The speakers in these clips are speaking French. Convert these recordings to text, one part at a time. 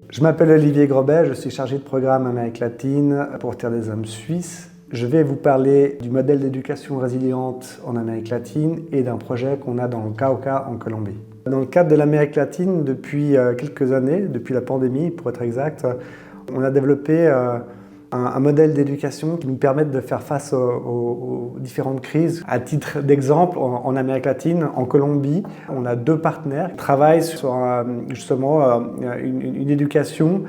Je m'appelle Olivier Grobet, je suis chargé de programme Amérique latine pour Terre des Hommes suisses. Je vais vous parler du modèle d'éducation résiliente en Amérique latine et d'un projet qu'on a dans le Cauca en Colombie. Dans le cadre de l'Amérique latine, depuis quelques années, depuis la pandémie pour être exact, on a développé un modèle d'éducation qui nous permet de faire face aux différentes crises. À titre d'exemple, en Amérique latine, en Colombie, on a 2 partenaires qui travaillent sur justement une éducation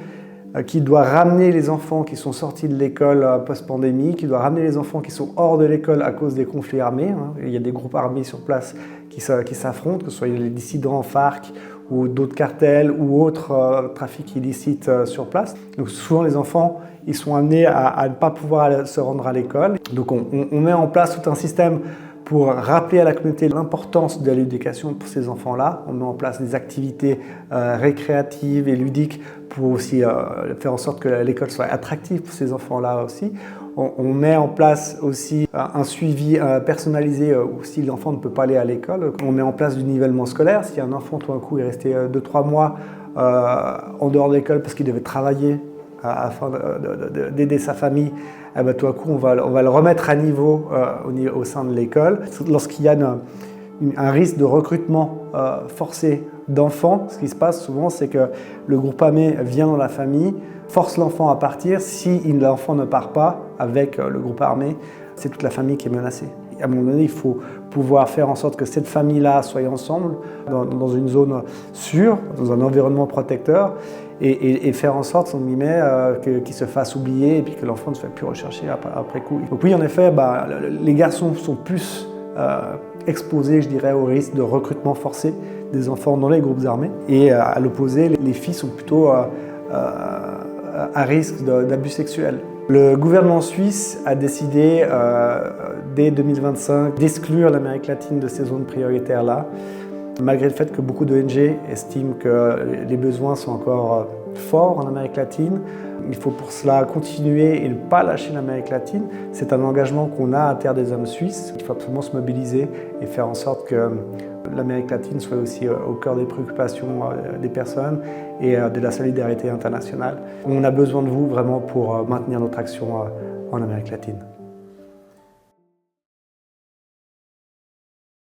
qui doit ramener les enfants qui sont sortis de l'école post-pandémie, qui doit ramener les enfants qui sont hors de l'école à cause des conflits armés. Il y a des groupes armés sur place qui s'affrontent, que ce soit les dissidents FARC ou d'autres cartels ou autres trafics illicites sur place. Donc souvent les enfants ils sont amenés à ne pas pouvoir se rendre à l'école. Donc on met en place tout un système pour rappeler à la communauté l'importance de l'éducation pour ces enfants-là. On met en place des activités récréatives et ludiques pour aussi faire en sorte que l'école soit attractive pour ces enfants-là aussi. On met en place aussi un suivi personnalisé si l'enfant ne peut pas aller à l'école. On met en place du nivellement scolaire. Si un enfant tout d'un coup est resté 2-3 mois en dehors de l'école parce qu'il devait travailler afin d'aider sa famille, eh bien, tout à coup on va le remettre à niveau au sein de l'école. Lorsqu'il y a un risque de recrutement forcé d'enfants, ce qui se passe souvent c'est que le groupe armé vient dans la famille, force l'enfant à partir. Si l'enfant ne part pas avec le groupe armé, c'est toute la famille qui est menacée. À un moment donné, il faut pouvoir faire en sorte que cette famille-là soit ensemble dans une zone sûre, dans un environnement protecteur et faire en sorte, qu'il se fasse oublier et puis que l'enfant ne soit plus recherché après coup. Donc oui, en effet, les garçons sont plus exposés, je dirais, au risque de recrutement forcé des enfants dans les groupes armés. Et à l'opposé, les filles sont plutôt à risque d'abus sexuels. Le gouvernement suisse a décidé dès 2025 d'exclure l'Amérique latine de ces zones prioritaires-là, malgré le fait que beaucoup d'ONG estiment que les besoins sont encore forts en Amérique latine. Il faut pour cela continuer et ne pas lâcher l'Amérique latine. C'est un engagement qu'on a à Terre des Hommes suisses. Il faut absolument se mobiliser et faire en sorte que l'Amérique latine soit aussi au cœur des préoccupations des personnes et de la solidarité internationale. On a besoin de vous vraiment pour maintenir notre action en Amérique latine.